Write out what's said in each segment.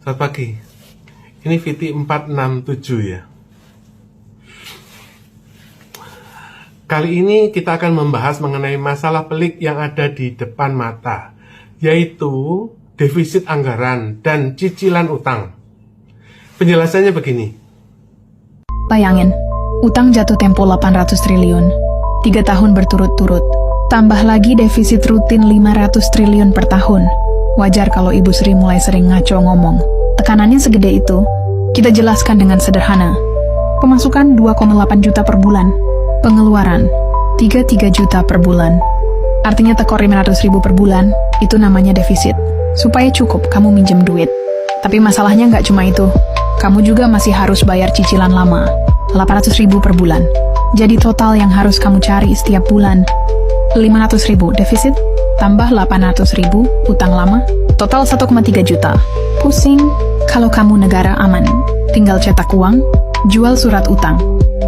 Selamat pagi. Ini VT 467 ya. Kali ini kita akan membahas mengenai masalah pelik yang ada di depan mata, yaitu defisit anggaran dan cicilan utang. Penjelasannya begini. Bayangin, utang jatuh tempo 800 triliun, 3 tahun berturut-turut. Tambah lagi defisit rutin 500 triliun per tahun. Wajar kalau Ibu Sri mulai sering ngaco ngomong. Tekanannya segede itu. Kita jelaskan dengan sederhana. Pemasukan 2,8 juta per bulan. Pengeluaran 33 juta per bulan. Artinya tekor 500 ribu per bulan, itu namanya defisit. Supaya cukup kamu minjem duit. Tapi masalahnya nggak cuma itu. Kamu juga masih harus bayar cicilan lama, 800 ribu per bulan. Jadi total yang harus kamu cari setiap bulan, 500 ribu defisit, tambah 800 ribu utang lama, total 1,3 juta. Pusing? Kalau kamu negara aman, tinggal cetak uang, jual surat utang,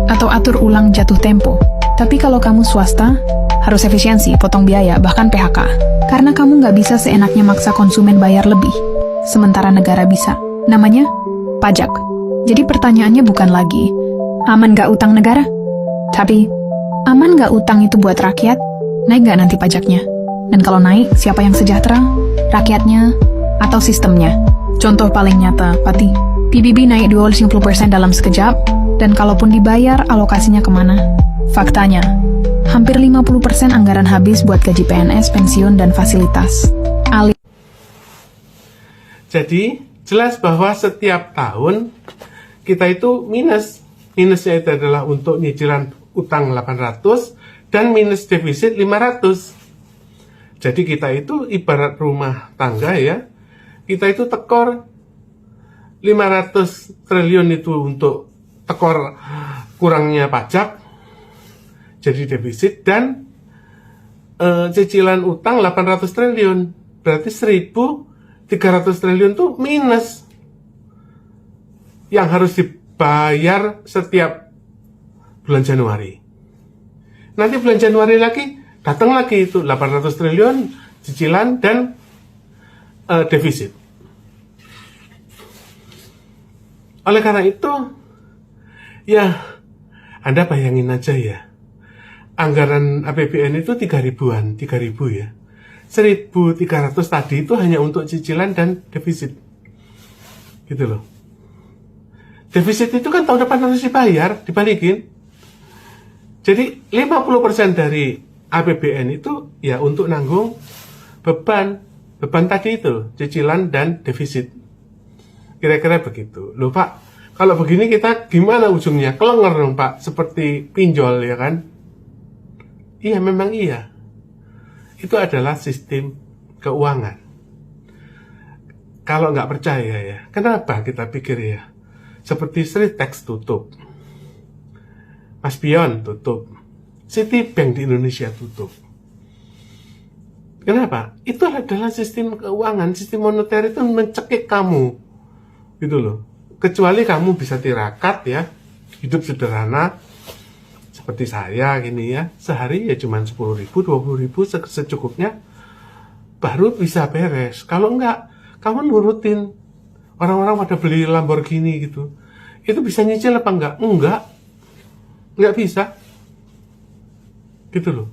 atau atur ulang jatuh tempo. Tapi kalau kamu swasta, harus efisiensi, potong biaya, bahkan PHK. Karena kamu nggak bisa seenaknya maksa konsumen bayar lebih, sementara negara bisa. Namanya pajak. Jadi pertanyaannya bukan lagi, aman nggak utang negara? Tapi, aman nggak utang itu buat rakyat? Naik nggak nanti pajaknya? Dan kalau naik, siapa yang sejahtera? Rakyatnya atau sistemnya? Contoh paling nyata, Pati. PBB naik 250% dalam sekejap, dan kalaupun dibayar, alokasinya kemana? Faktanya, hampir 50% anggaran habis buat gaji PNS, pensiun, dan fasilitas. Jadi, jelas bahwa setiap tahun kita itu minus. Minusnya itu adalah untuk nyicilan utang 800 dan minus defisit 500. Jadi kita itu ibarat rumah tangga ya. Kita itu tekor 500 triliun itu untuk tekor kurangnya pajak. Jadi defisit dan cicilan utang 800 triliun. Berarti 1.300 triliun itu minus. Yang harus dibayar setiap bulan Januari. Nanti bulan Januari lagi, datang lagi itu 800 triliun cicilan dan defisit. Oleh karena itu, ya Anda bayangin aja ya, anggaran APBN itu 3.000-an, 3.000 ya. 1.300 tadi itu hanya untuk cicilan dan defisit. Gitu loh. Defisit itu kan tahun depan harus dibayar, dibalikin. Jadi 50% dari APBN itu ya untuk nanggung beban tadi itu, cicilan dan defisit. Kira-kira begitu. Loh Pak, kalau begini kita gimana ujungnya? Kelenger dong Pak, seperti pinjol ya kan? Iya, memang iya. Itu adalah sistem keuangan. Kalau nggak percaya ya, kenapa kita pikir ya? Seperti Sritex tutup, Maspion tutup, Citibank di Indonesia tutup. Kenapa? Itu adalah sistem keuangan, sistem moneter itu mencekik kamu, gitu loh. Kecuali kamu bisa tirakat ya, hidup sederhana, seperti saya gini ya, sehari ya cuma 10.000, 20.000 secukupnya, baru bisa beres. Kalau enggak, kamu nurutin orang-orang pada beli Lamborghini gitu, itu bisa nyicil apa enggak? Enggak bisa. Gitu loh.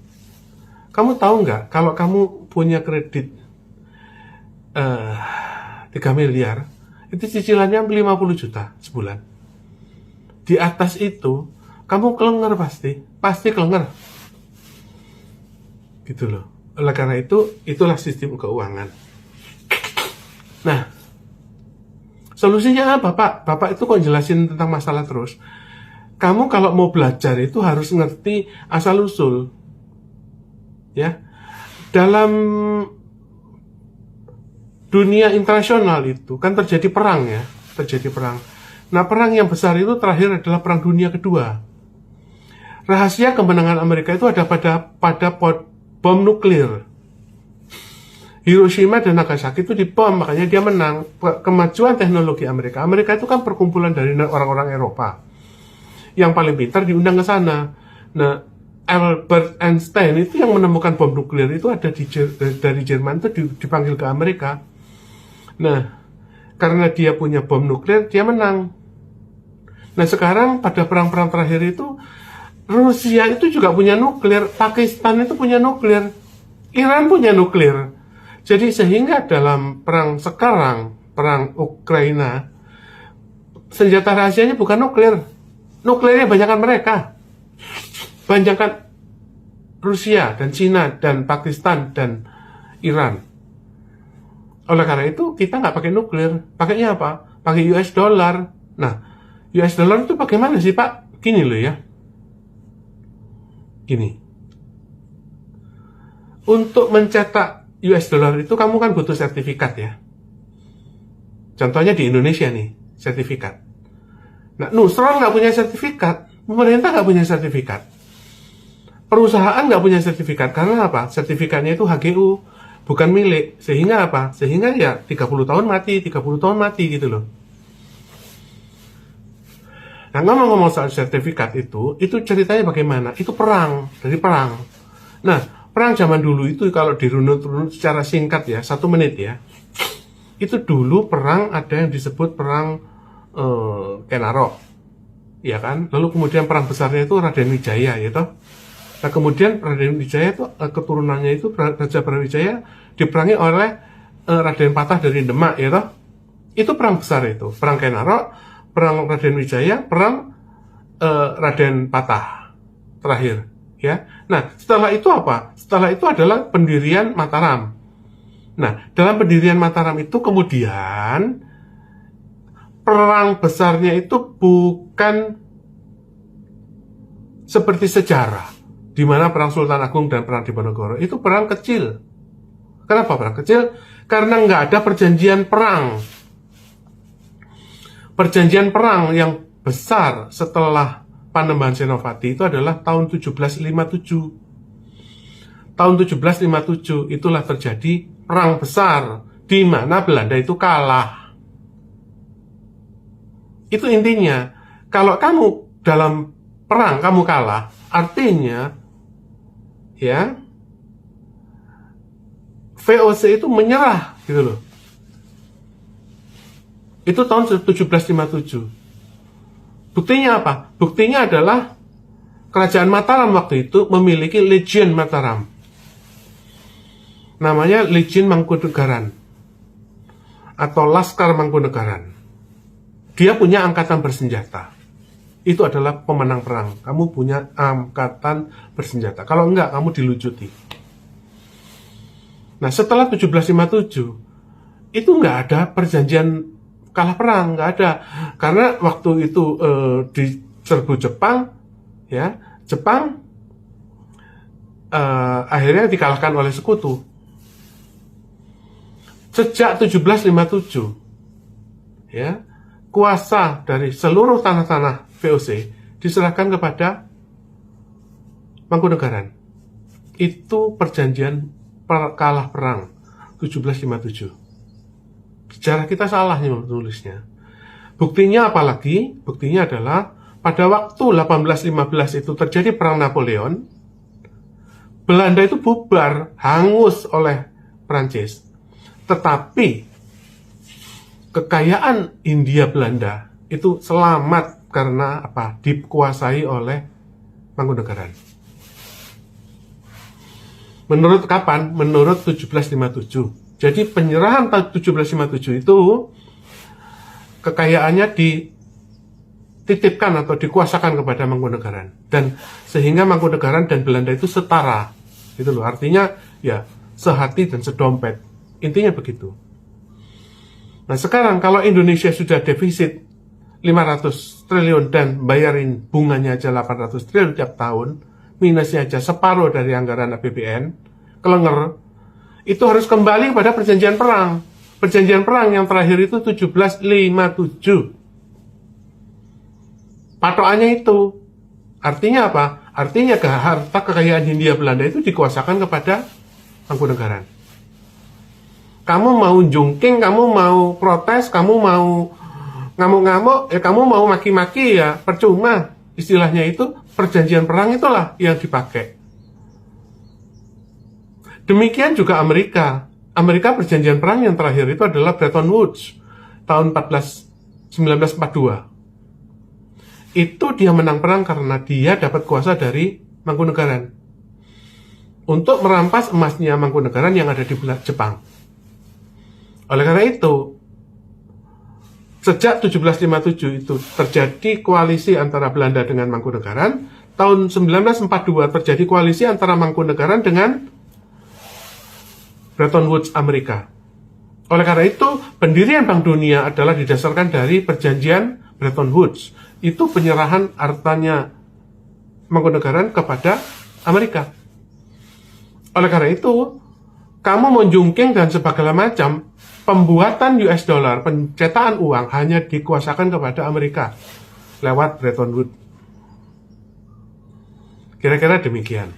Kamu tahu enggak, kalau kamu punya kredit 3 miliar, itu cicilannya 50 juta sebulan. Di atas itu, kamu kelenger pasti kelenger. Gitu loh. Oleh karena itu, itulah sistem keuangan. Nah, solusinya apa Pak? Bapak itu kok jelasin tentang masalah terus. Kamu kalau mau belajar itu harus ngerti asal-usul. Ya. Dalam dunia internasional itu kan terjadi perang ya. Terjadi perang. Nah, perang yang besar itu terakhir adalah Perang Dunia Kedua. Rahasia kemenangan Amerika itu ada pada bom nuklir. Hiroshima dan Nagasaki itu dibom, makanya dia menang. Kemajuan teknologi Amerika. Amerika itu kan perkumpulan dari orang-orang Eropa. Yang paling pintar diundang ke sana. Nah, Albert Einstein itu yang menemukan bom nuklir itu ada dari Jerman itu dipanggil ke Amerika. Nah, karena dia punya bom nuklir, dia menang. Nah sekarang pada perang-perang terakhir itu, Rusia itu juga punya nuklir, Pakistan itu punya nuklir, Iran punya nuklir. Jadi sehingga dalam perang sekarang, perang Ukraina, senjata rahasianya bukan nuklir. Nuklirnya banyakkan mereka. Banyakkan Rusia dan Cina dan Pakistan dan Iran. Oleh karena itu kita nggak pakai nuklir. Pakainya apa? Pakai US dollar. Nah, US dollar itu bagaimana sih Pak? Gini loh ya. Gini. Untuk mencetak US dollar itu kamu kan butuh sertifikat ya. Contohnya di Indonesia nih, sertifikat. Nah, Nusron nggak punya sertifikat. Pemerintah nggak punya sertifikat. Perusahaan nggak punya sertifikat. Karena apa? Sertifikatnya itu HGU, bukan milik. Sehingga apa? Sehingga ya 30 tahun mati, 30 tahun mati gitu loh. Nah, ngomong-ngomong soal sertifikat itu ceritanya bagaimana? Itu perang, dari perang. Nah, perang zaman dulu itu kalau dirunut-runut secara singkat ya, 1 menit ya. Itu dulu perang ada yang disebut perang Kenaro, ya kan? Lalu kemudian perang besarnya itu Raden Wijaya, ya toh? Nah kemudian Raden Wijaya itu keturunannya itu Raja Brawijaya diperangi oleh Raden Patah dari Demak, ya toh? Itu perang besar itu, perang Kenaro, perang Raden Wijaya, perang Raden Patah terakhir, ya. Nah setelah itu apa? Setelah itu adalah pendirian Mataram. Nah dalam pendirian Mataram itu kemudian perang besarnya itu bukan seperti sejarah, di mana perang Sultan Agung dan perang Diponegoro itu perang kecil. Kenapa perang kecil? Karena nggak ada perjanjian perang. Perjanjian perang yang besar setelah Panembahan Senopati itu adalah tahun 1757. Tahun 1757 itulah terjadi perang besar, di mana Belanda itu kalah. Itu intinya, kalau kamu dalam perang kamu kalah, artinya ya VOC itu menyerah gitu loh. Itu tahun 1757. Buktinya apa? Buktinya adalah Kerajaan Mataram waktu itu memiliki Legion Mataram. Namanya Legion Mangkunegaran atau Laskar Mangkunegaran. Dia punya angkatan bersenjata. Itu adalah pemenang perang. Kamu punya angkatan bersenjata. Kalau enggak, kamu dilucuti. Nah, setelah 1757, itu enggak ada perjanjian kalah perang. Enggak ada. Karena waktu itu diserbu Jepang, ya, Jepang akhirnya dikalahkan oleh sekutu. Sejak 1757, ya, kuasa dari seluruh tanah-tanah VOC diserahkan kepada Mangkunegaran. Itu perjanjian kalah perang 1757. Sejarah kita salah nih menulisnya. Buktinya apalagi? Buktinya adalah pada waktu 1815 itu terjadi perang Napoleon. Belanda itu bubar, hangus oleh Prancis. Tetapi kekayaan Hindia Belanda itu selamat karena apa? Dikuasai oleh Mangkunegaran. Menurut kapan? Menurut 1757. Jadi penyerahan tahun 1757 itu kekayaannya dititipkan atau dikuasakan kepada Mangkunegaran, dan sehingga Mangkunegaran dan Belanda itu setara. Gitu loh. Artinya ya sehati dan sedompet. Intinya begitu. Nah sekarang kalau Indonesia sudah defisit 500 triliun dan bayarin bunganya aja 800 triliun tiap tahun, minusnya aja separuh dari anggaran APBN, kelenger, itu harus kembali pada perjanjian perang. Perjanjian perang yang terakhir itu 1757. Patokannya itu. Artinya apa? Artinya harta kekayaan Hindia Belanda itu dikuasakan kepada Mangkunegaran. Kamu mau jungking, kamu mau protes, kamu mau ngamuk-ngamuk, ya kamu mau maki-maki ya percuma. Istilahnya itu perjanjian perang itulah yang dipakai. Demikian juga Amerika. Amerika perjanjian perang yang terakhir itu adalah Bretton Woods, tahun 1942. Itu dia menang perang karena dia dapat kuasa dari Mangkunegaran untuk merampas emasnya Mangkunegaran yang ada di Jepang. Oleh karena itu, sejak 1757 itu terjadi koalisi antara Belanda dengan Mangkunegaran. Tahun 1942 terjadi koalisi antara Mangkunegaran dengan Bretton Woods Amerika. Oleh karena itu, pendirian Bank Dunia adalah didasarkan dari perjanjian Bretton Woods. Itu penyerahan hartanya Mangkunegaran kepada Amerika. Oleh karena itu, kamu menjungking dan sebagainya macam, pembuatan US dollar, pencetakan uang hanya dikuasakan kepada Amerika lewat Bretton Woods. Kira-kira demikian.